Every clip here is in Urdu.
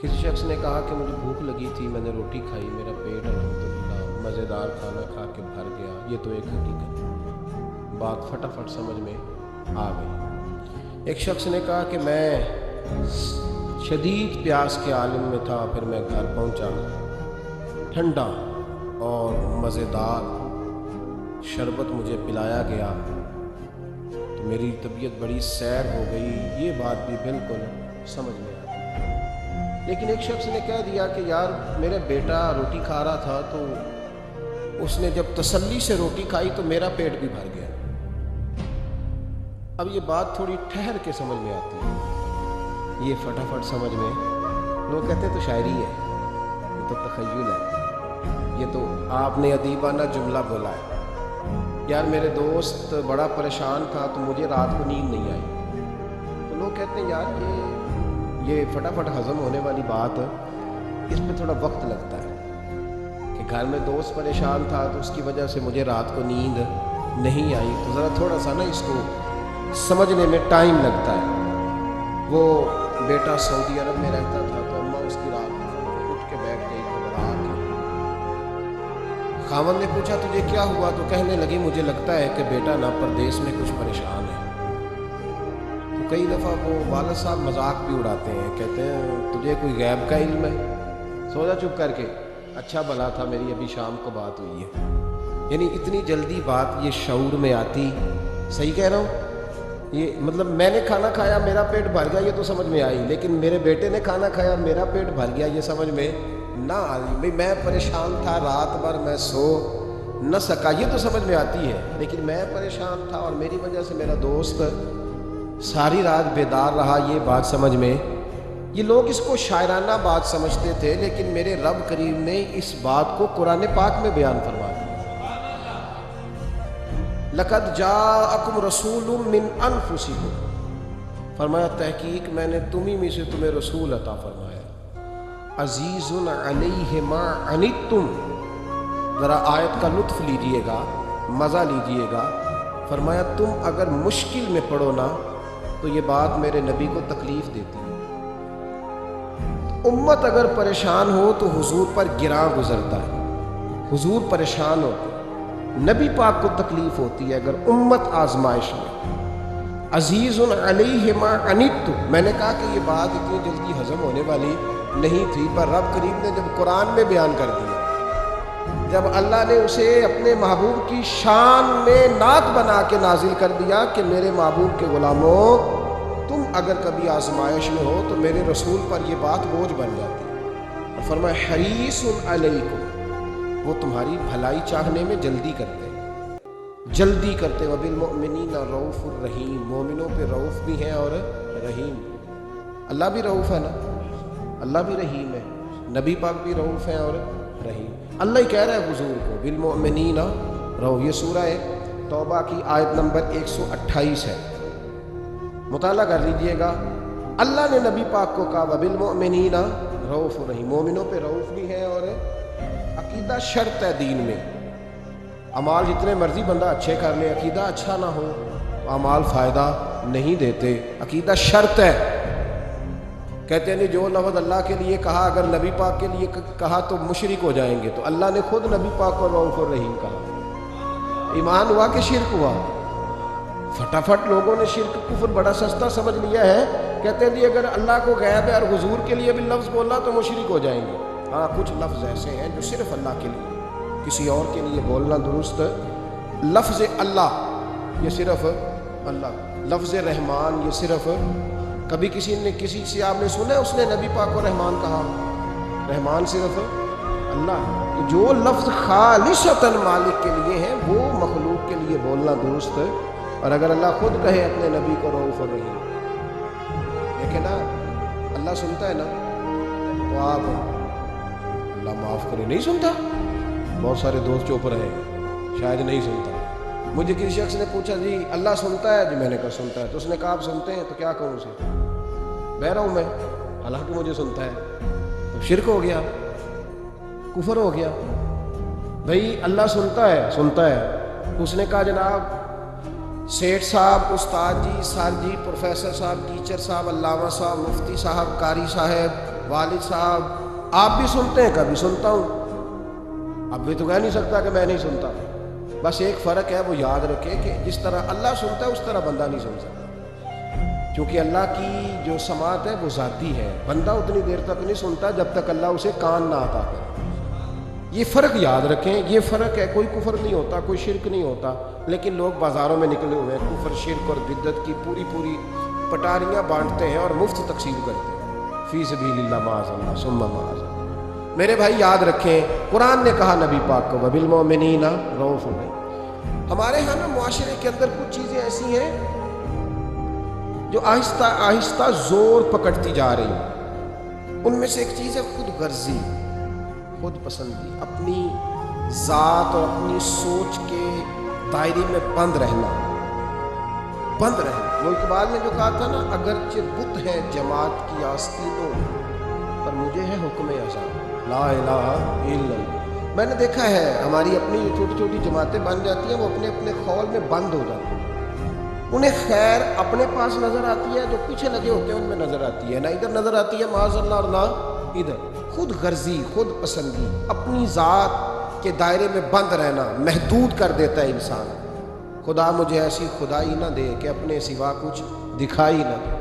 کسی شخص نے کہا کہ مجھے بھوک لگی تھی، میں نے روٹی کھائی، میرا پیٹ الحمدللہ مزیدار کھانا کھا کے بھر گیا۔ یہ تو ایک حقیقت ہے، بات فٹافٹ سمجھ میں آ گئی۔ ایک شخص نے کہا کہ میں شدید پیاس کے عالم میں تھا، پھر میں گھر پہنچا، ٹھنڈا اور مزیدار شربت مجھے پلایا گیا تو میری طبیعت بڑی سیر ہو گئی۔ یہ بات بھی بالکل سمجھ میں آئی۔ لیکن ایک شخص نے کہہ دیا کہ یار میرا بیٹا روٹی کھا رہا تھا تو اس نے جب تسلی سے روٹی کھائی تو میرا پیٹ بھی بھر گیا۔ اب یہ بات تھوڑی ٹھہر کے سمجھ میں آتی ہے، یہ فٹافٹ سمجھ میں لوگ کہتے ہیں تو شاعری ہے، یہ تو تخیل ہے، یہ تو آپ نے ادیبانہ جملہ بولا ہے۔ یار میرے دوست بڑا پریشان تھا تو مجھے رات کو نیند نہیں آئی، تو لوگ کہتے ہیں یار یہ فٹافٹ ہضم ہونے والی بات، اس پہ تھوڑا وقت لگتا ہے کہ گھر میں دوست پریشان تھا تو اس کی وجہ سے مجھے رات کو نیند نہیں آئی، تو ذرا تھوڑا سا نا اس کو سمجھنے میں ٹائم لگتا ہے۔ وہ بیٹا سعودی عرب میں رہتا تھا تو اماں اس کی رات کو اٹھ کے بیٹھ گئی گھبرا کے۔ خاوند نے پوچھا تجھے کیا ہوا؟ تو کہنے لگی مجھے لگتا ہے کہ بیٹا نا پردیس میں کچھ پریشان ہے۔ تو کئی دفعہ وہ والد صاحب مذاق بھی اڑاتے ہیں، کہتے ہیں تجھے کوئی غیب کا علم ہے؟ سو جا چپ کر کے، اچھا بھلا تھا میری ابھی شام کو بات ہوئی ہے۔ یعنی اتنی جلدی بات یہ شعور میں آتی، صحیح کہہ رہا ہوں؟ یہ مطلب میں نے کھانا کھایا میرا پیٹ بھر گیا یہ تو سمجھ میں آئی، لیکن میرے بیٹے نے کھانا کھایا میرا پیٹ بھر گیا یہ سمجھ میں نہ آئی۔ بھئی میں پریشان تھا، رات بھر میں سو نہ سکا، یہ تو سمجھ میں آتی ہے، لیکن میں پریشان تھا اور میری وجہ سے میرا دوست ساری رات بیدار رہا، یہ بات سمجھ میں۔ یہ لوگ اس کو شاعرانہ بات سمجھتے تھے، لیکن میرے رب کریم نے اس بات کو قرآن پاک میں بیان فرما دیا۔ لقد جاءکم رسول من انفسکم، فرمایا تحقیق میں نے تمہیں میں سے تمہیں رسول عطا فرمایا۔ عزیز علیہ ما عنتم، ذرا آیت کا لطف لیجئے گا، مزہ لیجئے گا۔ فرمایا تم اگر مشکل میں پڑو نا تو یہ بات میرے نبی کو تکلیف دیتی ہے، امت اگر پریشان ہو تو حضور پر گراں گزرتا ہے، حضور پریشان ہوتے، نبی پاک کو تکلیف ہوتی ہے اگر امت آزمائش میں۔ عزیز علیہ ما عنتم، میں نے کہا کہ یہ بات اتنی جلدی ہضم ہونے والی نہیں تھی، پر رب کریم نے جب قرآن میں بیان کر دیا، جب اللہ نے اسے اپنے محبوب کی شان میں نعت بنا کے نازل کر دیا کہ میرے محبوب کے غلاموں تم اگر کبھی آزمائش میں ہو تو میرے رسول پر یہ بات بوجھ بن جاتی ہے، اور فرمایا حریص علیکم، وہ تمہاری بھلائی چاہنے میں جلدی کرتے ہیں، جلدی کرتے ہیں۔ وبالمؤمنین رؤوف الرحیم، مومنوں پہ رؤوف بھی ہیں اور رحیم بھی۔ اللہ بھی رؤوف ہے نا، اللہ بھی رحیم ہے، نبی پاک بھی رؤوف ہیں اور رحیم۔ اللہ ہی کہہ رہا ہے حضور کو بالمؤمنین رؤوف۔ یہ سورہ توبہ کی آیت نمبر 128 ہے، مطالعہ کر لیجئے گا۔ اللہ نے نبی پاک کو کہا وبالمؤمنین رؤوف الرحیم، مومنوں پہ رؤوف بھی ہیں اور عقیدہ شرط ہے دین میں۔ اعمال جتنے مرضی بندہ اچھے کر لے، عقیدہ اچھا نہ ہو تو اعمال فائدہ نہیں دیتے، عقیدہ شرط ہے۔ کہتے ہیں نہیں جو لفظ اللہ کے لیے کہا اگر نبی پاک کے لیے کہا تو مشرک ہو جائیں گے، تو اللہ نے خود نبی پاک کو رؤوف الرحیم کہا۔ ایمان ہوا کہ شرک ہوا؟ فٹافٹ لوگوں نے شرک کفر بڑا سستا سمجھ لیا ہے، کہتے ہیں جی اگر اللہ کو غیب ہے اور حضور کے لیے بھی لفظ بولا تو مشرک ہو جائیں گے۔ ہاں کچھ لفظ ایسے ہیں جو صرف اللہ کے لیے، کسی اور کے لیے بولنا درست۔ لفظ اللہ یہ صرف اللہ، لفظ رحمان یہ صرف، کبھی کسی سے آپ نے سنا ہے اس نے نبی پاک کو رحمان کہا؟ رحمان صرف اللہ۔ جو لفظ خالصتاً مالک کے لیے ہیں وہ مخلوق کے لیے بولنا درست ہے، اور اگر اللہ خود کہے اپنے نبی کو رؤوف الرحیم، دیکھیں نا اللہ سنتا ہے نا، تو آپ اللہ معاف کرے نہیں سنتا؟ بہت سارے دوست چپ رہے شاید نہیں سنتا۔ مجھے کسی شخص نے پوچھا جی اللہ سنتا ہے؟ جی میں نے کہا سنتا ہے، تو اس نے کہا آپ سنتے ہیں؟ تو کیا کہوں اسے؟ بہ رہا ہوں میں، حالانکہ مجھے سنتا ہے، تو شرک ہو گیا، کفر ہو گیا۔ بھئی اللہ سنتا ہے، سنتا ہے۔ اس نے کہا جناب سیٹھ صاحب، استاد جی، سر جی، پروفیسر صاحب، ٹیچر صاحب، علامہ صاحب، مفتی صاحب، قاری صاحب، والد صاحب آپ بھی سنتے ہیں؟ کبھی سنتا ہوں۔ اب بھی تو کہہ نہیں سکتا کہ میں نہیں سنتا۔ بس ایک فرق ہے، وہ یاد رکھے کہ جس طرح اللہ سنتا ہے اس طرح بندہ نہیں سن سکتا، کیونکہ اللہ کی جو سماعت ہے وہ ذاتی ہے۔ بندہ اتنی دیر تک نہیں سنتا جب تک اللہ اسے کان نہ عطا کرے۔ یہ فرق یاد رکھیں، یہ فرق ہے۔ کوئی کفر نہیں ہوتا، کوئی شرک نہیں ہوتا، لیکن لوگ بازاروں میں نکلے ہوئے ہیں کفر، شرک اور بدعت کی پوری پٹاریاں بانٹتے ہیں اور مفت تقسیم کرتے ہیں، فی سبیل اللہ، معاذ اللہ ثم معاذ اللہ۔ میرے بھائی یاد رکھیں، قرآن نے کہا نبی پاک کو وَبِالْمُؤْمِنِينَ رَءُوفٌ رحیم۔ ہمارے ہاں نا معاشرے کے اندر کچھ چیزیں ایسی ہیں جو آہستہ آہستہ زور پکڑتی جا رہی ہیں۔ ان میں سے ایک چیز ہے خود غرضی، خود پسندی، اپنی ذات اور اپنی سوچ کے دائرے میں بند رہنا۔ وہ اقبال نے جو کہا تھا نا، اگرچہ بت ہے جماعت کی آستینوں پر مجھے ہے حکم اذان لا الہ الا اللہ۔ میں نے دیکھا ہے ہماری اپنی جو چھوٹی چھوٹی جماعتیں بن جاتی ہیں، وہ اپنے اپنے خول میں بند ہو جاتی ہیں۔ انہیں خیر اپنے پاس نظر آتی ہے، جو پیچھے لگے ہوتے ہیں ان میں نظر آتی ہے، نہ ادھر نظر آتی ہے معاذ اللہ اور نہ ادھر۔ خود غرضی، خود پسندی، اپنی ذات کے دائرے میں بند رہنا محدود کر دیتا ہے انسان۔ خدا مجھے ایسی خدائی نہ دے کہ اپنے سوا کچھ دکھائی نہ دے۔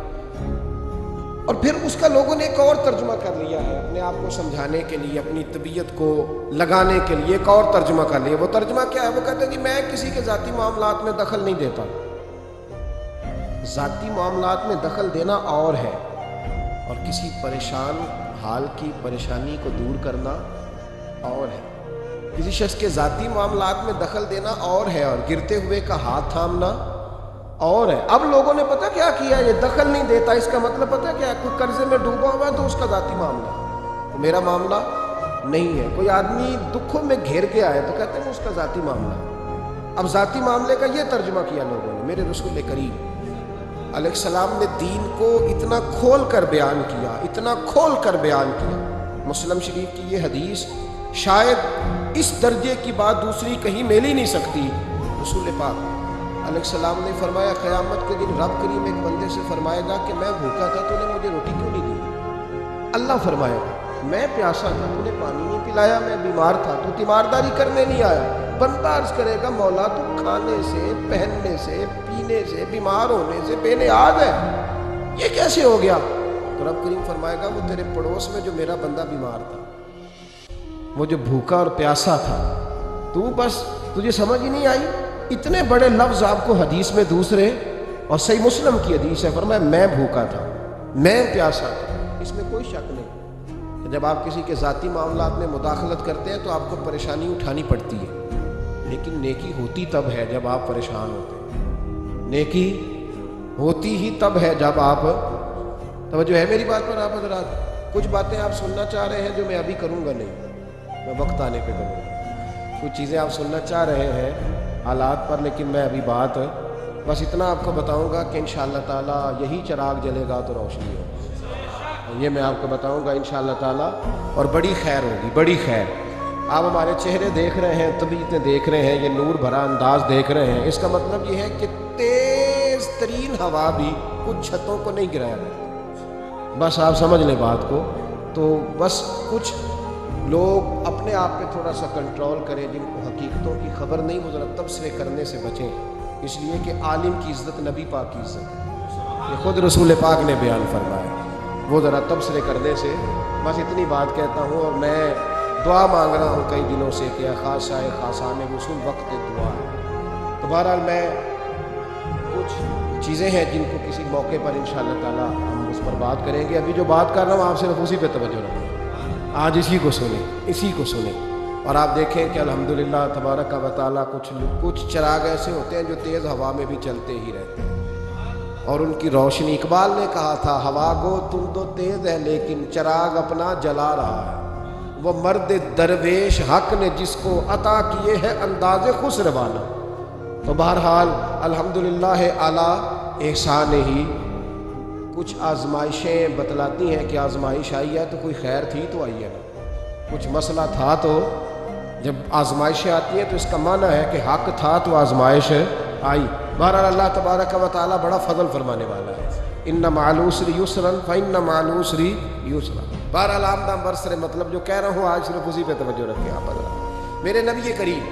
اور پھر اس کا لوگوں نے ایک اور ترجمہ کر لیا ہے، اپنے آپ کو سمجھانے کے لیے، اپنی طبیعت کو لگانے کے لیے ایک اور ترجمہ کر لیا۔ وہ ترجمہ کیا ہے؟ وہ کہتے ہیں کہ میں کسی کے ذاتی معاملات میں دخل نہیں دیتا۔ ذاتی معاملات میں دخل دینا اور ہے، اور کسی پریشان حال کی پریشانی کو دور کرنا اور ہے۔ کسی شخص کے ذاتی معاملات میں دخل دینا اور ہے، اور گرتے ہوئے کا ہاتھ تھامنا اور ہے۔ اب لوگوں نے پتہ کیا کیا، یہ دخل نہیں دیتا، اس کا مطلب پتہ کیا ہے؟ کوئی قرضے میں ڈوبا ہوا ہے تو اس کا ذاتی معاملہ ہے، تو میرا معاملہ نہیں ہے۔ کوئی آدمی دکھوں میں گھیر کے آئے تو کہتے ہیں اس کا ذاتی معاملہ ہے۔ اب ذاتی معاملے کا یہ ترجمہ کیا لوگوں نے۔ میرے رسول کریم علیہ السلام نے دین کو اتنا کھول کر بیان کیا، اتنا کھول کر بیان کیا۔ مسلم شریف کی یہ حدیث شاید اس درجے کی بات دوسری کہیں مل ہی نہیں سکتی۔ رسول پاک علیہ السلام نے فرمایا، قیامت کے دن رب کریم ایک بندے سے فرمائے گا کہ میں بھوکا تھا تو نے مجھے روٹی کیوں نہیں دی؟ اللہ فرمائے گا میں پیاسا تھا تو نے پانی نہیں پلایا، میں بیمار تھا تو تیمارداری کرنے نہیں آیا۔ بندہ عرض کرے گا مولا تو کھانے سے، پہننے سے، پینے سے، بیمار ہونے سے بے نیاز ہے، یہ کیسے ہو گیا؟ تو رب کریم فرمائے گا وہ تیرے پڑوس میں جو میرا بندہ بیمار تھا، وہ جو بھوکا اور پیاسا تھا، تو بس تجھے سمجھ ہی نہیں آئی؟ اتنے بڑے لفظ آپ کو حدیث میں دوسرے، اور صحیح مسلم کی حدیث ہے، فرمایا میں بھوکا تھا، میں پیاسا تھا۔ اس میں کوئی شک نہیں کہ جب آپ کسی کے ذاتی معاملات میں مداخلت کرتے ہیں تو آپ کو پریشانی اٹھانی پڑتی ہے، لیکن نیکی ہوتی تب ہے جب آپ پریشان ہوتے ہیں۔ نیکی ہوتی ہی تب ہے جب آپ، توجہ ہے میری بات پر آپ حضرات؟ کچھ باتیں آپ سننا چاہ رہے ہیں جو میں ابھی کروں گا نہیں، میں وقت آنے پہ کروں گا۔ کچھ چیزیں آپ سننا چاہ رہے ہیں حالات پر، لیکن میں ابھی بات بس اتنا آپ کو بتاؤں گا کہ انشاءاللہ تعالیٰ یہی چراغ جلے گا تو روشنی ہوگی، یہ میں آپ کو بتاؤں گا انشاءاللہ تعالیٰ، اور بڑی خیر ہوگی، بڑی خیر۔ آپ ہمارے چہرے دیکھ رہے ہیں، طبیعتیں دیکھ رہے ہیں، یہ نور بھرا انداز دیکھ رہے ہیں، اس کا مطلب یہ ہے کہ تیز ترین ہوا بھی کچھ چھتوں کو نہیں گرایا کرتی۔ بس آپ سمجھ لیں بات کو۔ تو بس کچھ لوگ اپنے آپ پہ تھوڑا سا کنٹرول کریں، جن کو حقیقتوں کی خبر نہیں، وہ ذرا تبصرے کرنے سے بچیں، اس لیے کہ عالم کی عزت نبی پاک کی عزت ہے، یہ خود رسول پاک نے بیان فرمایا۔ وہ ذرا تبصرے کرنے سے، بس اتنی بات کہتا ہوں، اور میں دعا مانگ رہا ہوں کئی دنوں سے کہ خاصہ خاصان وصول وقت دعا ہے۔ تو بہرحال میں کچھ چیزیں ہیں جن کو کسی موقع پر انشاءاللہ تعالیٰ ہم اس پر بات کریں گے۔ ابھی جو بات کر رہا ہوں آپ صرف اسی پہ توجہ رکھیں، آج اسی کو سنیں، اسی کو سنیں، اور آپ دیکھیں کہ الحمدللہ تبارک و تعالیٰ کچھ چراغ ایسے ہوتے ہیں جو تیز ہوا میں بھی چلتے ہی رہتے ہیں، اور ان کی روشنی، اقبال نے کہا تھا ہوا گو تند و تیز ہے لیکن چراغ اپنا جلا رہا ہے، وہ مرد درویش حق نے جس کو عطا کیے ہے انداز خسروانہ۔ تو بہرحال الحمدللہ اعلیٰ احسان ہی کچھ آزمائشیں بتلاتی ہیں کہ آزمائش آئی ہے تو کوئی خیر تھی تو آئی ہے نا، کچھ مسئلہ تھا، تو جب آزمائشیں آتی ہیں تو اس کا معنی ہے کہ حق تھا تو آزمائش آئی۔ بہرحال اللہ تبارک و تعالیٰ بڑا فضل فرمانے والا ہے، ان مع العسر یسرا فإن مع العسر یسرا۔ بہرحال آمدہ برسر مطلب جو کہہ رہا ہوں آج صرف اسی پہ توجہ رکھیں آپ حضرات. میرے نبی کریم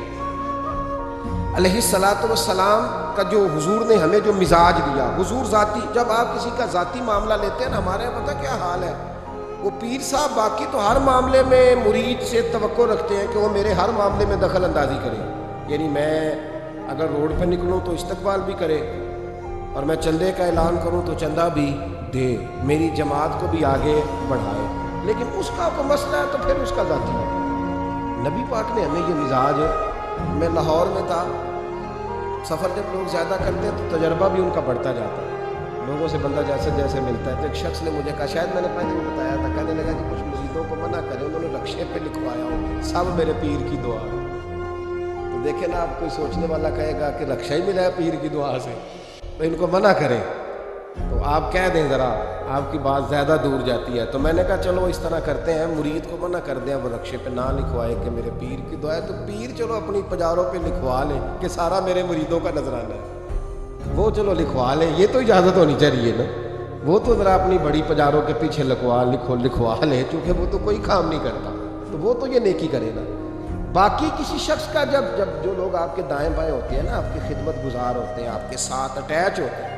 علیہ الصلاۃ والسلام کا جو حضور نے ہمیں جو مزاج دیا، حضور ذاتی، جب آپ کسی کا ذاتی معاملہ لیتے ہیں نا، ہمارے یہاں پتہ کیا حال ہے، وہ پیر صاحب باقی تو ہر معاملے میں مرید سے توقع رکھتے ہیں کہ وہ میرے ہر معاملے میں دخل اندازی کرے. یعنی میں اگر روڈ پہ نکلوں تو استقبال بھی کرے، اور میں چندے کا اعلان کروں تو چندہ بھی دے، میری جماعت کو بھی آگے بڑھائے. لیکن اس کا کوئی مسئلہ ہے تو پھر اس کا ذاتی ہے. نبی پاک نے ہمیں یہ مزاج، میں لاہور میں تھا، سفر جب لوگ زیادہ کرتے ہیں تو تجربہ بھی ان کا بڑھتا جاتا ہے، لوگوں سے بندہ جیسے جیسے ملتا ہے. تو ایک شخص نے مجھے کہا، شاید میں نے پہلے بھی بتایا تھا، کہنے لگا کہ کچھ مریدوں کو منع کرے، انہوں نے رکشے پہ لکھوایا ہو سب میرے پیر کی دعا. تو دیکھیں نا، آپ کوئی سوچنے والا کہے گا کہ رکشہ ہی ملا ہے پیر کی دعا سے، تو ان کو منع کریں. تو آپ کہہ دیں ذرا، آپ کی بات زیادہ دور جاتی ہے. تو میں نے کہا چلو اس طرح کرتے ہیں، مرید کو منع کر دیں وہ رکشے پہ نہ لکھوائے کہ میرے پیر کی دعا ہے. تو پیر چلو اپنی پجاروں پہ لکھوا لیں کہ سارا میرے مریدوں کا نذرانہ ہے، وہ چلو لکھوا لیں. یہ تو اجازت ہونی چاہیے نا، وہ تو ذرا اپنی بڑی پجاروں کے پیچھے لکھوا لیں، چونکہ وہ تو کوئی کام نہیں کرتا، تو وہ تو یہ نیکی کرے نا. باقی کسی شخص کا جب جو لوگ آپ کے دائیں بائیں ہوتے ہیں نا، آپ کی خدمت گزار ہوتے ہیں، آپ کے ساتھ اٹیچ ہوتے ہیں،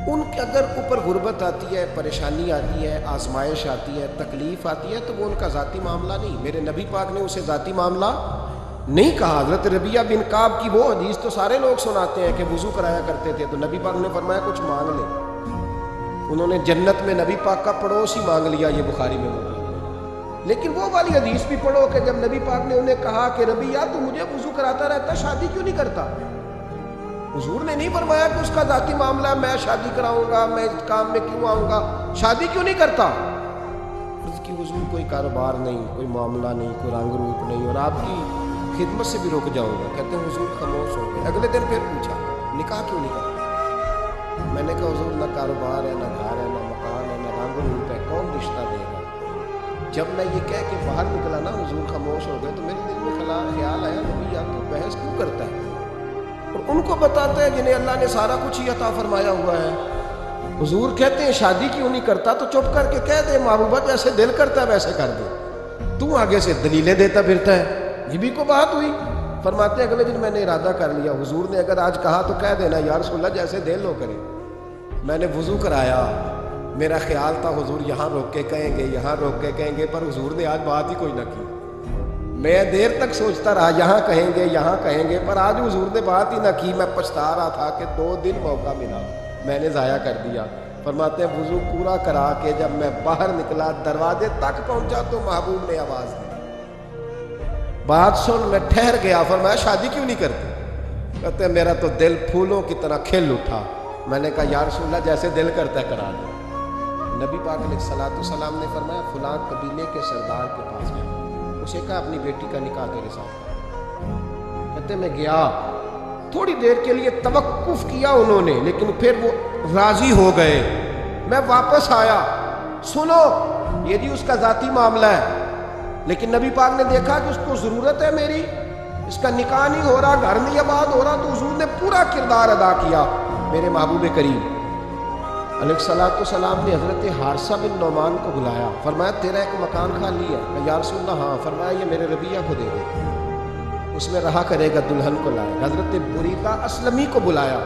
ان کے اگر اوپر غربت آتی ہے، پریشانی آتی ہے، آزمائش آتی ہے، تکلیف آتی ہے، تو وہ ان کا ذاتی معاملہ نہیں. میرے نبی پاک نے اسے ذاتی معاملہ نہیں کہا. حضرت ربیعہ بن کعب کی وہ حدیث تو سارے لوگ سناتے ہیں کہ وضو کرایا کرتے تھے، تو نبی پاک نے فرمایا کچھ مانگ لے. انہوں نے جنت میں نبی پاک کا پڑوس ہی مانگ لیا، یہ بخاری میں موجود ہے. لیکن وہ والی حدیث بھی پڑھو کہ جب نبی پاک نے انہیں کہا کہ ربیعہ تو مجھے وضو کراتا رہتا، شادی کیوں نہیں کرتا؟ حضور نے نہیں فرمایا کہ اس کا ذاتی معاملہ ہے، میں شادی کراؤں گا، میں اس کام میں کیوں آؤں گا، شادی کیوں نہیں کرتا؟ اس کی حضور کوئی کاروبار نہیں، کوئی معاملہ نہیں، کوئی رنگ روپ نہیں، اور آپ کی خدمت سے بھی رک جاؤں گا. کہتے ہیں حضور خاموش ہو گئے. اگلے دن پھر پوچھا نکاح کیوں نہیں کرتا؟ میں نے کہا حضور نہ کاروبار ہے، نہ گھر ہے، نہ مکان ہے، نہ رنگ روپ ہے، کون رشتہ دے گا؟ جب میں یہ کہہ کے باہر نکلا نا، حضور خاموش ہو گئے، تو میرے دل میں خیال آیا نبی یا تو بحث کیوں کرتا ہے؟ اور ان کو بتاتے ہیں جنہیں اللہ نے سارا کچھ ہی عطا فرمایا ہوا ہے. حضور کہتے ہیں شادی کیوں نہیں کرتا؟ تو چپ کر کے کہہ دے محبوبہ جیسے دل کرتا ہے ویسے کر دے، تو آگے سے دلیلیں دیتا پھرتا ہے. یہ بھی کو بات ہوئی. فرماتے ہیں اگلے دن میں نے ارادہ کر لیا، حضور نے اگر آج کہا تو کہہ دینا یا رسول اللہ جیسے دل ہو کرے. میں نے وضو کرایا، میرا خیال تھا حضور یہاں روک کے کہیں گے، یہاں روک کے کہیں گے، پر حضور نے آج بات ہی کوئی نہ کی. میں دیر تک سوچتا رہا یہاں کہیں گے، یہاں کہیں گے، پر آج حضور نے بات ہی نہ کی. میں پچھتا رہا تھا کہ 2 دن موقع ملا، میں نے ضائع کر دیا. فرماتے ہیں وضو پورا کرا کے جب میں باہر نکلا، دروازے تک پہنچا تو محبوب نے آواز دی، بات سن. میں ٹھہر گیا. فرمایا شادی کیوں نہیں کرتے؟ کہتے ہیں میرا تو دل پھولوں کی طرح کھل اٹھا. میں نے کہا یا رسول اللہ جیسے دل کرتا ہے کرا دو. نبی پاک علیہ الصلوۃ والسلام نے فرمایا فلاں قبیلے کے سردار کے پاس گیا، اسے کہا اپنی بیٹی کا نکاح تیرے ساتھ. کہتے میں گیا، تھوڑی دیر کے لیے توقف کیا انہوں نے، لیکن پھر وہ راضی ہو گئے. میں واپس آیا، سنو یہ جی اس کا ذاتی معاملہ ہے، لیکن نبی پاک نے دیکھا کہ اس کو ضرورت ہے میری، اس کا نکاح نہیں ہو رہا، گھر نہیں آباد ہو رہا، تو حضور نے پورا کردار ادا کیا. میرے محبوب کریم علیہ الصلوۃ والسلام نے حضرت حارثہ بن نعمان کو بلایا. فرمایا تیرا ایک مکان خالی ہے؟ کہ یا رسول اللہ ہاں. فرمایا یہ میرے ربیعہ کو دے دے، اس میں رہا کرے گا، دلہن کو لائے. حضرت بریدہ اسلمی کو بلایا.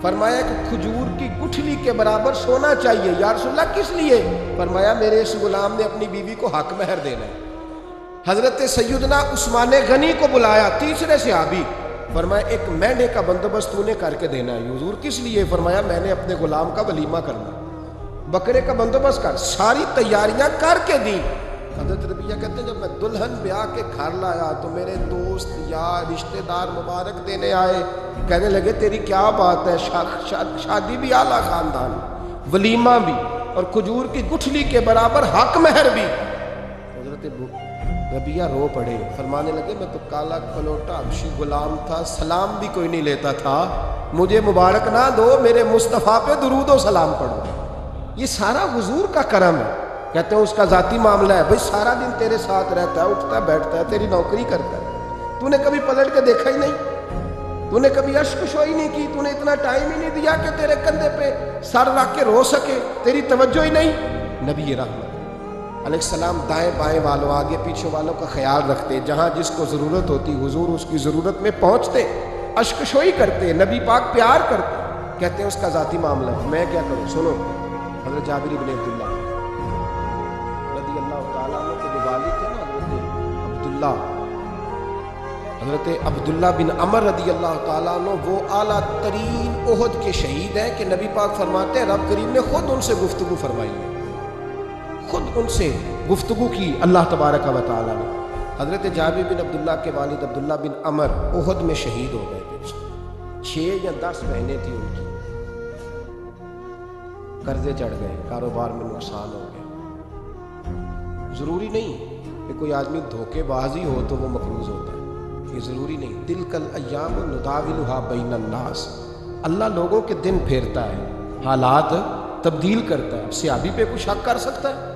فرمایا کہ کھجور کی گٹھلی کے برابر سونا چاہیے. یا رسول اللہ کس لیے؟ فرمایا میرے اس غلام نے اپنی بیوی کو حق مہر دینا ہے. حضرت سیدنا عثمان غنی کو بلایا، تیسرے صحابی. فرمایا ایک مہینے کا بندوبست تو نے کر کے دینا ہے. حضور کس لیے؟ فرمایا میں نے اپنے غلام کا ولیمہ کرنا، بکرے کا بندوبست کر. ساری تیاریاں کر کے دی. حضرت ربیعہ کہتے ہیں جب میں دلہن بیاہ کے گھر لایا تو میرے دوست یار رشتہ دار مبارک دینے آئے، کہنے لگے تیری کیا بات ہے، شادی بھی اعلیٰ خاندان، ولیمہ بھی، اور کھجور کی گٹھلی کے برابر حق مہر بھی. حضرت ربیعہ رو پڑے. فرمانے لگے میں تو کالا کلوٹا حبشی غلام تھا، سلام بھی کوئی نہیں لیتا تھا، مجھے مبارک نہ دو، میرے مصطفیٰ پہ درود و سلام پڑھو. یہ سارا حضور کا کرم ہے. کہتے ہیں اس کا ذاتی معاملہ ہے، بھئی سارا دن تیرے ساتھ رہتا ہے، اٹھتا ہے بیٹھتا ہے، تیری نوکری کرتا ہے، تو نے کبھی پلٹ کے دیکھا ہی نہیں، تو نے کبھی اشک شوئی نہیں کی، تو نے اتنا ٹائم ہی نہیں دیا کہ تیرے کندھے پہ سر رکھ کے رو سکے، تیری توجہ ہی نہیں. نبی رحمت علیہ السلام دائیں بائیں والوں آگے پیچھے والوں کا خیال رکھتے، جہاں جس کو ضرورت ہوتی حضور اس کی ضرورت میں پہنچتے، اشکشوئی کرتے، نبی پاک پیار کرتے. کہتے ہیں اس کا ذاتی معاملہ ہے، میں کیا کروں. سنو حضرت جابر بن عبداللہ رضی اللہ تعالیٰ عنہ کے جو والد تھے نا، حضرت عبداللہ بن عمر رضی اللہ تعالیٰ عنہ، وہ اعلیٰ ترین احد کے شہید ہیں کہ نبی پاک فرماتے ہیں رب کریم نے خود ان سے گفتگو فرمائی ہے، خود ان سے گفتگو کی اللہ تبارک و تعالیٰ نے. حضرت جابر بن عبداللہ کے والد عبداللہ بن عمر احد میں شہید ہو گئے تھے. 6 یا 10 بہنیں تھیں ان کی، قرضے چڑھ گئے، کاروبار میں نقصان ہو گیا. ضروری نہیں کہ کوئی آدمی دھوکے بازی ہو تو وہ مقروض ہوتا ہے، یہ ضروری نہیں. تلک الایام نداولھا بین الناس، اللہ لوگوں کے دن پھیرتا ہے، حالات تبدیل کرتا ہے. صحابی پہ کچھ شک کر سکتا ہے،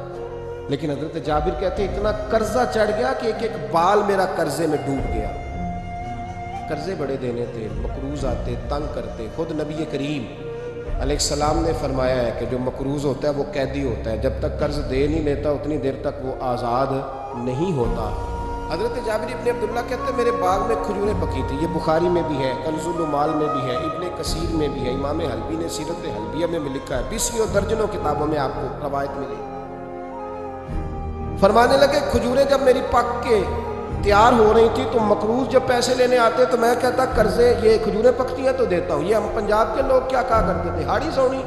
لیکن حضرت جابر کہتے ہیں اتنا قرضہ چڑھ گیا کہ ایک ایک بال میرا قرضے میں ڈوب گیا. قرضے بڑے دینے تھے، مقروض آتے، تنگ کرتے. خود نبی کریم علیہ السلام نے فرمایا ہے کہ جو مقروض ہوتا ہے وہ قیدی ہوتا ہے، جب تک قرض دے نہیں لیتا اتنی دیر تک وہ آزاد نہیں ہوتا. حضرت جابر ابن عبداللہ کہتے ہیں میرے باغ میں کھجوریں پکی تھی. یہ بخاری میں بھی ہے، کنز المال میں بھی ہے، ابن کثیر میں بھی ہے، امام حلبی نے سیرت حلبیہ میں بھی لکھا ہے، 20 درجنوں کتابوں میں آپ کو روایت ملے. فرمانے لگے کھجوریں جب میری پک کے تیار ہو رہی تھی تو مقروض جب پیسے لینے آتے تو میں کہتا قرضے یہ کھجوریں پکتی ہیں تو دیتا ہوں. یہ ہم پنجاب کے لوگ کیا کہا کرتے تھے، ہاڑی سونی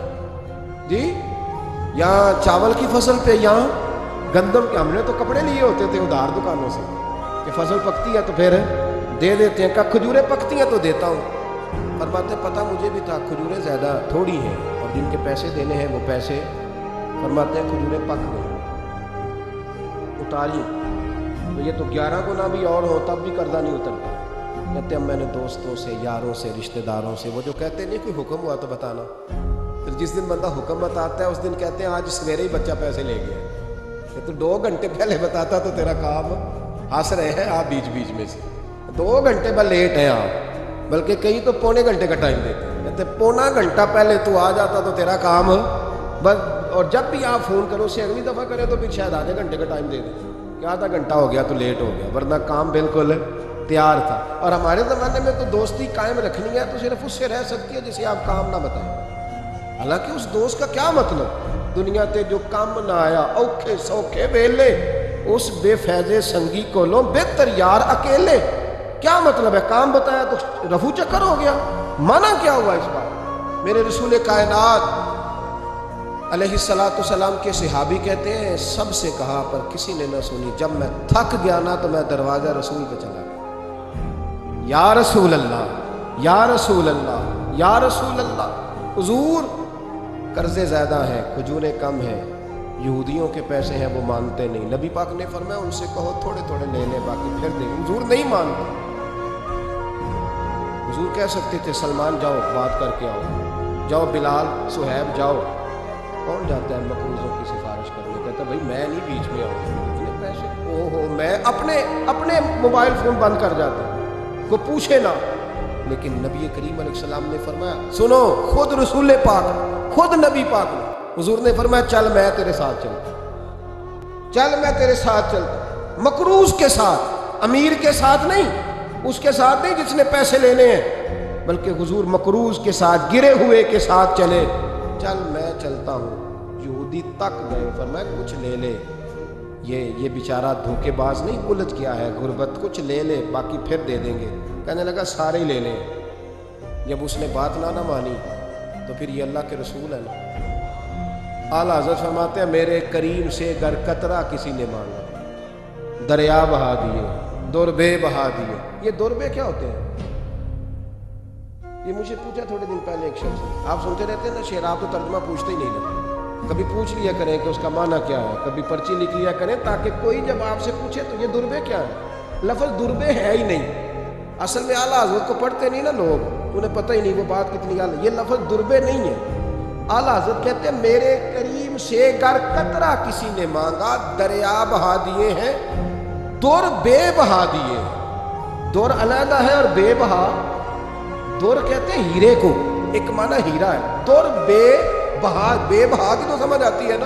جی، یہاں چاول کی فصل پہ، یہاں گندم کے. ہم نے تو کپڑے لیے ہوتے تھے ادھار دکانوں سے کہ فصل پکتی ہے تو پھر دے دیتے ہیں، کہ کھجوریں پکتی ہیں تو دیتا ہوں. فرماتے پتہ مجھے بھی تھا کھجوریں زیادہ تھوڑی ہیں اور جن کے پیسے دینے ہیں وہ پیسے، فرماتے ہیں کھجوریں پک گئیں اتاری تو یہ تو 11 گنا بھی اور ہو تب بھی قرضہ نہیں اترتا. کہتے ہیں میں نے دوستوں سے، یاروں سے، رشتہ داروں سے، وہ جو کہتے نہیں کوئی حکم ہوا تو بتانا، پھر جس دن بندہ حکم بتاتا ہے اس دن کہتے ہیں آج سویرے ہی بچہ پیسے لے گیا. کہ تو 2 گھنٹے پہلے بتاتا تو تیرا کام ہنس رہے ہیں آپ بیچ بیچ میں سے، 2 گھنٹے بعد لیٹ ہیں آپ، بلکہ کئی تو پونے گھنٹے کا ٹائم دیتے ہیں. کہتے پونا گھنٹہ پہلے تو آ جاتا تو تیرا کام بس. اور جب بھی آپ فون کرو اسے اگلی دفعہ کریں تو پھر شاید آدھے گھنٹے کا ٹائم دے دیں کہ آدھا گھنٹہ ہو گیا تو لیٹ ہو گیا، ورنہ کام بالکل تیار تھا. اور ہمارے زمانے میں تو دوستی قائم رکھنی ہے تو صرف اس سے رہ سکتی ہے جسے آپ کام نہ بتائیں. حالانکہ اس دوست کا کیا مطلب، دنیا تے جو کام نہ آیا اوکھے سوکھے ویلے، اس بے فیضے سنگی کو لو بہتر یار اکیلے. کیا مطلب ہے، کام بتایا تو رفو چکر ہو گیا، مانا کیا ہوا اس بات. میرے رسول کائنات علیہ السلام کے صحابی کہتے ہیں سب سے کہا پر کسی نے نہ سنی، جب میں تھک گیا نا تو میں دروازہ رسول پہ چلا گیا. یا رسول اللہ، یا رسول اللہ، یا رسول اللہ. حضور قرضے زیادہ ہیں، کھجوریں کم ہیں، یہودیوں کے پیسے ہیں وہ مانتے نہیں. نبی پاک نے فرمایا ان سے کہو تھوڑے تھوڑے لے لیں باقی پھر دیں. حضور نہیں مانتے. حضور کہہ سکتے تھے سلمان جاؤ بات کر کے آؤ، جاؤ بلال، صہیب جاؤ. کون جاتا ہے مقروضوں کی سفارش کرنے؟ کہتا بھائی میں نہیں بیچ میں آؤں، اتنے پیسے او میں اپنے موبائل فون بند کر جاتا ہوں، کو پوچھے نہ. لیکن نبی کریم علیہ السلام نے فرمایا سنو، خود رسول پاک، خود نبی پاک نے، حضور نے فرمایا چل میں تیرے ساتھ چلتا ہوں، چل میں تیرے ساتھ چلتا ہوں. مقروض کے ساتھ، امیر کے ساتھ نہیں، اس کے ساتھ نہیں جس نے پیسے لینے ہیں، بلکہ حضور مقروض کے ساتھ، گرے ہوئے کے ساتھ چلے. چل میں چلتا ہوں. یہودی تک گئے، فرمایا کچھ لے لے، یہ بیچارہ دھوکے باز نہیں، الجھ گیا ہے غربت، کچھ لے لے باقی پھر دے دیں گے. کہنے لگا سارے ہی لے لیں. جب اس نے بات نہ مانی تو پھر یہ اللہ کے رسول ہے نا. اعلیٰ حضرت فرماتے ہیں میرے کریم سے گر قطرہ کسی نے مانگا، دریا بہا دیے، دربے بہا دیے. یہ دربے کیا ہوتے ہیں؟ یہ مجھے پوچھا تھوڑے دن پہلے ایک شخص نے. آپ سنتے رہتے ہیں نا شعر، آپ تو ترجمہ پوچھتے ہی نہیں لگے. کبھی پوچھ لیا کریں کہ اس کا معنی کیا ہے، کبھی پرچی لکھ لیا کریں تاکہ کوئی جب آپ سے پوچھے تو یہ دربے کیا ہے. لفظ دربے ہے ہی نہیں. اصل میں اعلیٰ حضرت کو پڑھتے نہیں نا لوگ، انہیں پتہ ہی نہیں وہ بات کتنی اعلیٰ. یہ لفظ دربے نہیں ہے. اعلیٰ حضرت کہتے ہیں میرے کریم سے گر قطرہ کسی نے مانگا، دریا بہا دیے ہیں، در بے بہا دیے. در علیحدہ ہے اور بے بہا. در کہتے ہیں ہیرے کو، ایک معنی ہیرا ہے. در بے بہا، بے بہا کی تو سمجھ آتی ہے نا.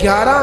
11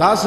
10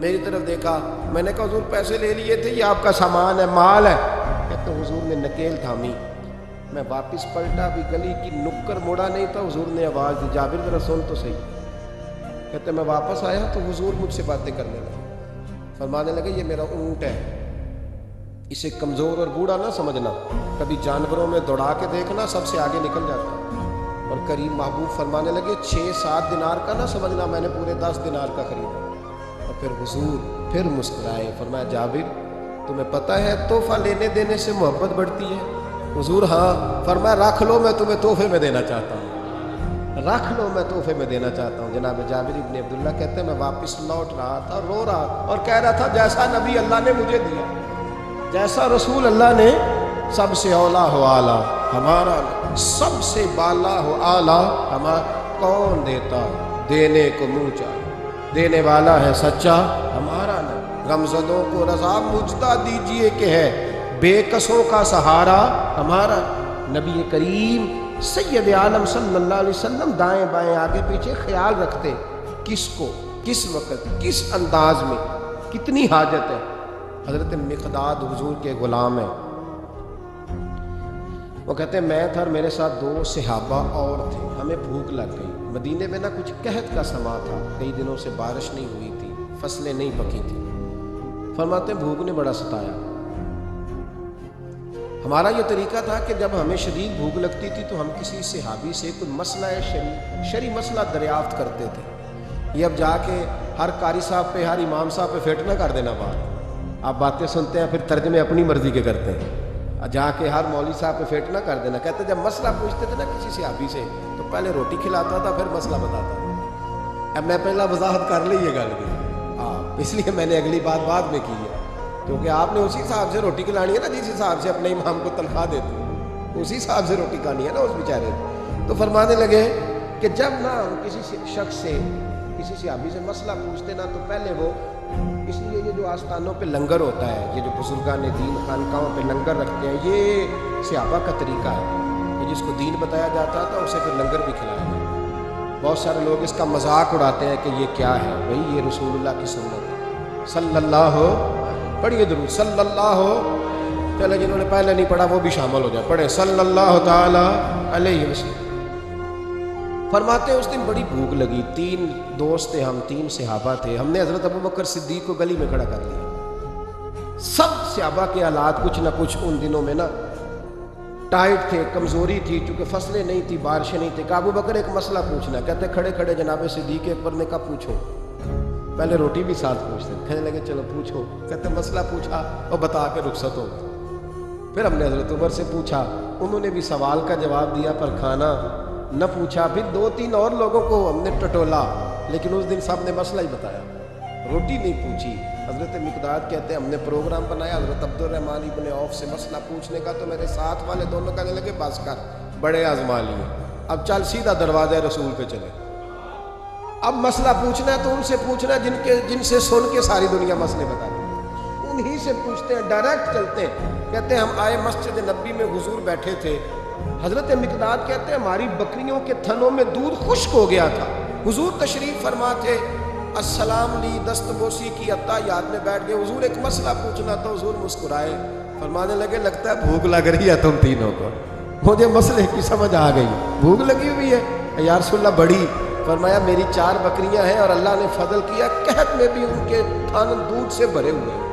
میری طرف دیکھا، میں نے کہا حضور پیسے لے لیے تھے، یہ آپ کا سامان ہے، مال ہے؟ کہتے حضور نے نکیل تھامی، میں واپس پلٹا، بھی گلی کی نکر موڑا نہیں تھا، حضور نے آواز دی، جابر ذرا سن تو صحیح۔ کہتے میں واپس آیا تو حضور مجھ سے باتیں کرنے لگے، فرمانے لگے یہ میرا اونٹ ہے، اسے کمزور اور بوڑھا نہ سمجھنا، کبھی جانوروں میں دوڑا کے دیکھنا، سب سے آگے نکل جاتا ہے۔ اور قریب محبوب فرمانے لگے 6-7 دینار کا نہ سمجھنا، میں نے پورے 10 دینار کا خریدا۔ اور پھر حضور پھر مسکرائے، فرمایا جابر تمہیں پتہ ہے تحفہ لینے دینے سے محبت بڑھتی ہے؟ حضور ہاں۔ فرمایا رکھ لو، میں تمہیں تحفے میں دینا چاہتا ہوں، رکھ لو، میں تحفے میں دینا چاہتا ہوں۔ جناب جابر ابن عبداللہ کہتے ہیں میں واپس لوٹ رہا تھا، رو رہا اور کہہ رہا تھا جیسا نبی اللہ نے مجھے دیا، جیسا رسول اللہ نے، سب سے اولا ہو اعلیٰ ہمارا، سب سے بالا ہو اعلیٰ ہمارا، کون دیتا دینے کو منہ چاہے، دینے والا ہے سچا ہمارا نبی۔ غمزدوں کو رضا مجدہ دیجئے کہ ہے بے کسوں کا سہارا ہمارا نبی کریم سید عالم صلی اللہ علیہ وسلم۔ دائیں بائیں آگے پیچھے خیال رکھتے کس کو، کس وقت، کس انداز میں، کتنی حاجت ہے۔ حضرت مقداد حضور کے غلام ہیں، وہ کہتے ہیں میں تھا اور میرے ساتھ 2 صحابہ اور تھے، ہمیں بھوک لگ گئی، مدینے میں نا کچھ قحط کا سما تھا، کئی دنوں سے بارش نہیں ہوئی تھی، فصلیں نہیں پکی تھی۔ فرماتے ہیں بھوک نے بڑا ستایا، ہمارا یہ طریقہ تھا کہ جب ہمیں شدید بھوک لگتی تھی تو ہم کسی صحابی سے کوئی مسئلہ شرعی مسئلہ دریافت کرتے تھے۔ یہ اب جا کے ہر قاری صاحب پہ، ہر امام صاحب پہ فٹ نہ کر دینا بات، آپ باتیں سنتے ہیں پھر ترجمے اپنی مرضی کے کرتے ہیں، جا کے ہر مولوی صاحب پہ فٹ نہ کر دینا۔ کہتے جب مسئلہ پوچھتے تھے نا کسی صحابی سے تو پہلے روٹی کھلاتا تھا پھر مسئلہ بتاتا تھا۔ اب میں پہلا وضاحت کر لی یہ گل کی، اس لیے میں نے اگلی بات بعد میں کی ہے، کیونکہ آپ نے اسی صاحب سے روٹی کھلانی ہے نا جس حساب سے اپنے امام کو تنخواہ دیتے ہیں، اسی صاحب سے روٹی کھانی ہے نا اس بیچارے کو۔ تو فرمانے لگے کہ جب نہ ہم کسی شخص سے، کسی صحابی سے مسئلہ پوچھتے نا تو پہلے وہ، اس لیے یہ جو آستانوں پہ لنگر ہوتا ہے، یہ جو بزرگان دین خانقاہوں پہ لنگر رکھتے ہیں، یہ صحابہ کا طریقہ ہے کہ جس کو دین بتایا جاتا تھا اسے پھر لنگر بھی کھلایا جاتا۔ بہت سارے لوگ اس کا مذاق اڑاتے ہیں کہ یہ کیا ہے، بھئی یہ رسول اللہ کی سنت ہے، صلی اللہ ہو، پڑھیے درود صلی اللہ ہو، چلے جنہوں نے پہلے نہیں پڑھا وہ بھی شامل ہو جائے، پڑھیں صلی اللہ تعالی علیہ وسلم۔ فرماتے ہیں اس دن بڑی بھوک لگی، 3 دوست تھے ہم، 3 صحابہ تھے، ہم نے حضرت ابوبکر صدیق کو گلی میں کھڑا کر دیا۔ سب صحابہ کے حالات کچھ نہ کچھ ان دنوں میں نا ٹائٹ تھے، کمزوری تھی، چونکہ فصلیں نہیں تھی، بارشیں نہیں تھی۔ ابوبکر ایک مسئلہ پوچھنا، کہتے کھڑے کھڑے جناب صدیق اکبر نے کہا پوچھو، پہلے روٹی بھی ساتھ پوچھتے، کہنے لگے چلو پوچھو، کہتے مسئلہ پوچھا اور بتا کے رخصت ہو۔ پھر ہم نے حضرت عمر سے پوچھا، انہوں نے بھی سوال کا جواب دیا پر کھانا نہ پوچھا۔ پھر 2-3 اور لوگوں کو ہم نے ٹٹولا، لیکن اس دن سب نے مسئلہ ہی بتایا، روٹی نہیں پوچھی۔ حضرت مقداد کہتے ہیں ہم نے پروگرام بنایا حضرت عبد الرحمن ابن عوف سے مسئلہ پوچھنے کا، تو میرے ساتھ والے دونوں کہنے لگے بس کر، بڑے آزما لیے، اب چل سیدھا دروازہ رسول پہ چلے، اب مسئلہ پوچھنا ہے تو ان سے پوچھنا جن سے سن کے ساری دنیا مسئلے بتاتی ہے، انہی سے پوچھتے ہیں، ڈائریکٹ چلتے ہیں۔ کہتے ہیں ہم آئے مسجد نبی میں، حضور بیٹھے تھے، حضرت مقداد کہتے ہیں ہماری بکریوں کے تھنوں میں دودھ خشک ہو گیا تھا، حضور تشریف فرما تھے، السلام لی دست بوسی کی عطیات میں بیٹھ گئے، حضور ایک مسئلہ پوچھنا تھا، حضور مسکرائے، فرمانے لگے لگتا ہے بھوک لگ رہی ہے تم تینوں کو، مجھے مسئلے کی سمجھ آ گئی، بھوک لگی ہوئی ہے یا رسول اللہ بڑی؟ فرمایا میری 4 بکریاں ہیں اور اللہ نے فضل کیا قحط میں بھی ان کے تھن دودھ سے بھرے ہوئے ہیں۔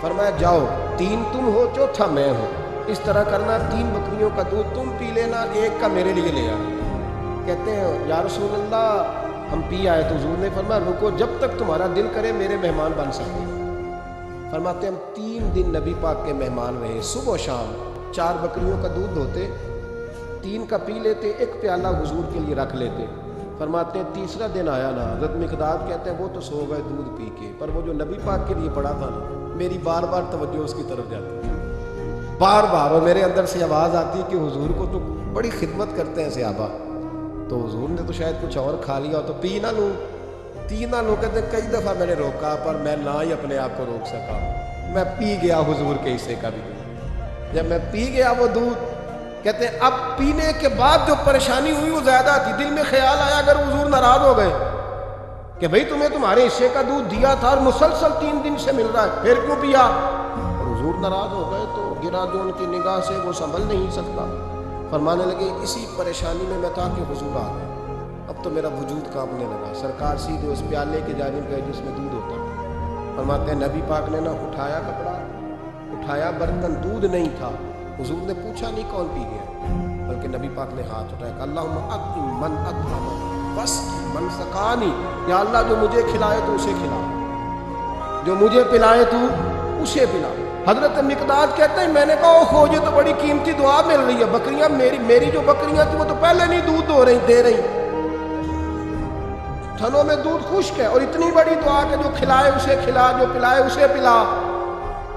فرمایا جاؤ، 3 تم ہو، چوتھا میں ہوں، اس طرح کرنا، 3 بکریوں کا دودھ تم پی لینا، 1 کا میرے لیے لے آنا۔ کہتے ہیں یا رسول اللہ ہم پی آئے، تو حضور نے فرمایا رکو جب تک تمہارا دل کرے میرے مہمان بن سکتے ہیں۔ فرماتے ہم 3 دن نبی پاک کے مہمان رہے، صبح و شام 4 بکریوں کا دودھ دھوتے، 3 کا پی لیتے، 1 پیالہ حضور کے لیے رکھ لیتے۔ فرماتے ہیں تیسرا دن آیا نا، حضرت مقداد کہتے ہیں وہ تو سو گئے دودھ پی کے، پر وہ جو نبی پاک کے لیے پڑا تھا نا، میری بار بار توجہ اس کی طرف جاتی ہے، بار بار، اور میرے اندر سے آواز آتی ہے کہ حضور کو تو بڑی خدمت کرتے ہیں صحابہ، تو حضور نے تو شاید کچھ اور کھا لیا تو پی نہ لوں، تین لوگ کہتے ہیں کئی دفعہ میں نے روکا پر میں نہ ہی اپنے آپ کو روک سکا، میں پی گیا حضور کے حصے کا بھی دودھ۔ جب میں پی گیا وہ دودھ، کہتے ہیں اب پینے کے بعد جو پریشانی ہوئی وہ زیادہ تھی. دل میں خیال آیا اگر حضور ناراض ہو گئے کہ بھئی تمہیں تمہارے حصے کا دودھ دیا تھا اور مسلسل 3 دن سے مل رہا ہے پھر کیوں پیا, اور حضور ناراض ہو گئے تو گرا جو ان کی نگاہ سے وہ سنبھل نہیں سکتا. فرمانے لگے اسی پریشانی میں میں تھا کہ حضور آ گئے, اب تو میرا وجود کانپنے لگا. سرکار سیدھے اس پیالے کی جانب گئے جس میں دودھ ہوتا. فرماتے ہیں نبی پاک نے نہ اٹھایا کپڑا, اٹھایا برتن, دودھ نہیں تھا. حضور نے پوچھا نہیں کون پی گیا, بلکہ نبی پاک نے ہاتھ اٹھایا کہ اللہم اطعم من اطعم واسقِ من سقانی, یا اللہ جو مجھے کھلائے تو اسے کھلا, جو مجھے پلائے تو اسے پلا. حضرت مقداد کہتے ہیں میں نے کہا اوہ یہ تو بڑی قیمتی دعا مل رہی ہے, بکریاں میری جو بکریاں تھیں وہ تو پہلے نہیں دودھ دے رہی, تھنوں میں دودھ خشک ہے, اور اتنی بڑی دعا کہ جو کھلائے اسے کھلا, جو پلائے اسے پلا.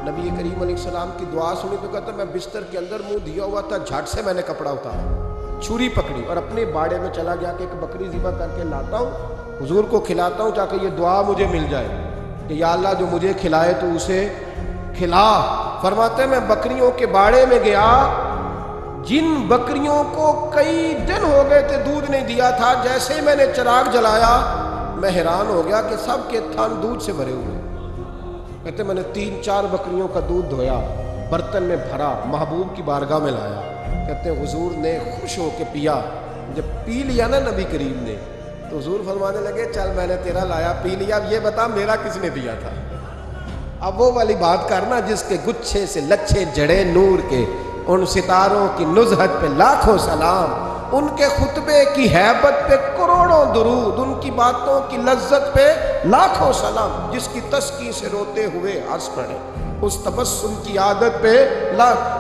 نبی کریم علیہ السلام کی دعا سنی تو کہتا میں بستر کے اندر منہ دیا ہوا تھا, جھٹ سے میں نے کپڑا اتارا, چھری پکڑی اور اپنے باڑے میں چلا گیا کہ ایک بکری ذبح کر کے لاتا ہوں, حضور کو کھلاتا ہوں تاکہ یہ دعا مجھے مل جائے کہ یا اللہ جو مجھے کھلائے تو اسے کھلا. فرماتے میں بکریوں کے باڑے میں گیا, جن بکریوں کو کئی دن ہو گئے تھے دودھ نہیں دیا تھا, جیسے ہی میں نے چراغ جلایا میں حیران ہو گیا کہ سب کے تھن دودھ سے بھرے ہوئے. کہتے میں نے 3-4 بکریوں کا دودھ دھویا, برتن میں بھرا, محبوب کی بارگاہ میں لایا. کہتے ہیں حضور نے خوش ہو کے پیا. جب پی لیا نا نبی کریم نے تو حضور فرمانے لگے چل میں نے تیرا لایا پی لیا, اب یہ بتا میرا کس نے دیا تھا. اب وہ والی بات کرنا جس کے گچھے سے لچھے جڑے نور کے, ان ستاروں کی نزہت پہ لاکھوں سلام, ان کے خطبے کی ہیبت پہ کروڑوں درود, ان کی باتوں کی لذت پہ لاکھوں سلام, جس کی تسکی سے روتے ہوئے ہنس پڑے, اس تبسم کی عادت پہ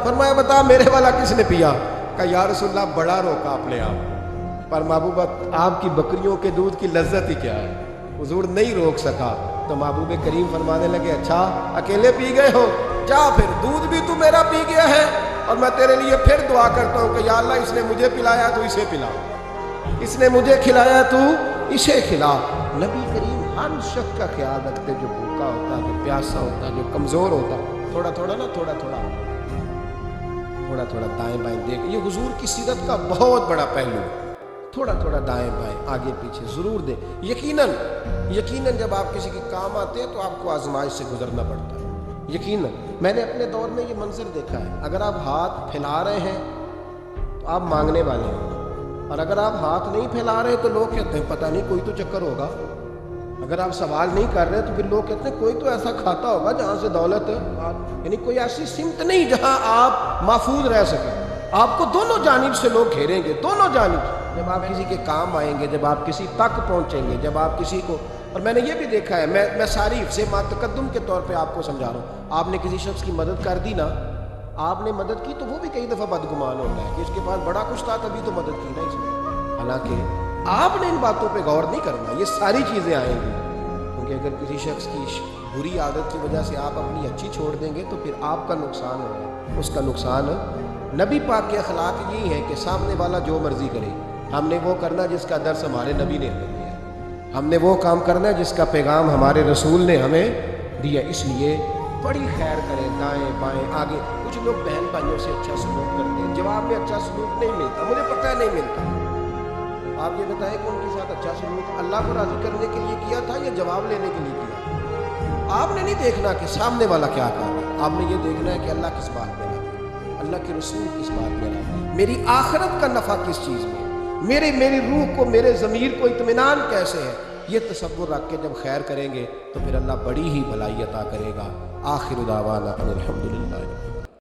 فرمایا بتا میرے والا کس نے پیا. کہا یا رسول اللہ بڑا روکا اپنے آپ, پر محبوب آپ کی بکریوں کے دودھ کی لذت ہی کیا ہے, حضور نہیں روک سکا. تو محبوب کریم فرمانے لگے اچھا اکیلے پی گئے ہو, جا پھر دودھ بھی تو میرا پی گیا ہے, اور میں تیرے لیے پھر دعا کرتا ہوں کہ یا اللہ اس نے مجھے پلایا تو اسے پلا, اس نے مجھے کھلایا تو اسے کھلا. نبی کریم ہر شخص کا خیال رکھتے, جو بھوکا ہوتا, جو پیاسا ہوتا, جو کمزور ہوتا, تھوڑا تھوڑا دائیں بائیں دیکھ. یہ حضور کی سیرت کا بہت بڑا پہلو, تھوڑا دائیں بائیں آگے پیچھے ضرور دے. یقیناً جب آپ کسی کے کام آتے ہیں تو آپ کو آزمائش سے گزرنا پڑتا ہے. یقیناً میں نے اپنے دور میں یہ منظر دیکھا ہے, اگر آپ ہاتھ پھیلا رہے ہیں تو آپ مانگنے والے ہیں, اور اگر آپ ہاتھ نہیں پھیلا رہے تو لوگ کہتے ہیں پتہ نہیں کوئی تو چکر ہوگا. اگر آپ سوال نہیں کر رہے تو پھر لوگ کہتے ہیں کوئی تو ایسا کھاتا ہوگا جہاں سے دولت, یعنی کوئی ایسی سمت نہیں جہاں آپ محفوظ رہ سکیں. آپ کو دونوں جانب سے لوگ گھیریں گے, دونوں جانب. جب آپ کسی کے کام آئیں گے, جب آپ کسی تک پہنچیں گے, جب آپ کسی کو, اور میں نے یہ بھی دیکھا ہے, میں ساری سے تقدم کے طور پہ آپ کو سمجھا رہا ہوں. آپ نے کسی شخص کی مدد کر دی نا, آپ نے مدد کی تو وہ بھی کئی دفعہ بدگمان ہوتا ہے کہ اس کے پاس بڑا کچھ تھا تبھی تو مدد کی نا اس نے. حالانکہ آپ نے ان باتوں پہ غور نہیں کرنا, یہ ساری چیزیں آئیں گی. کیونکہ اگر کسی شخص کی بری عادت کی وجہ سے آپ اپنی اچھی چھوڑ دیں گے تو پھر آپ کا نقصان ہوگا, اس کا نقصان. نبی پاک کے اخلاق یہی ہے کہ سامنے والا جو مرضی کرے, ہم نے وہ کرنا جس کا درس ہمارے نبی نے ہمیں دیا, ہم نے وہ کام کرنا جس کا پیغام ہمارے رسول نے ہمیں دیا. اس لیے بڑی خیر کریں, دائیں بائیں آگے. کچھ لوگ بہن بھائیوں سے اچھا سلوک کرتے ہیں, جواب میں اچھا سلوک نہیں ملتا, مجھے پتہ ہے نہیں ملتا. آپ یہ بتائیں کہ ان کے ساتھ اچھا سلوک اللہ کو راضی کرنے کے لیے کیا تھا یا جواب لینے کے لیے کیا. آپ نے نہیں دیکھنا کہ سامنے والا کیا کر رہا ہے, آپ نے یہ دیکھنا ہے کہ اللہ کس بات میں راضی ہے, اللہ کے رسول کس بات میں راضی ہے, میری آخرت کا نفع کس چیز میں, میری روح کو, میرے ضمیر کو اطمینان کیسے ہے. یہ تصور رکھ کے جب خیر کریں گے تو پھر اللہ بڑی ہی بھلائی عطا کرے گا. آخر دعوانا الحمدللہ.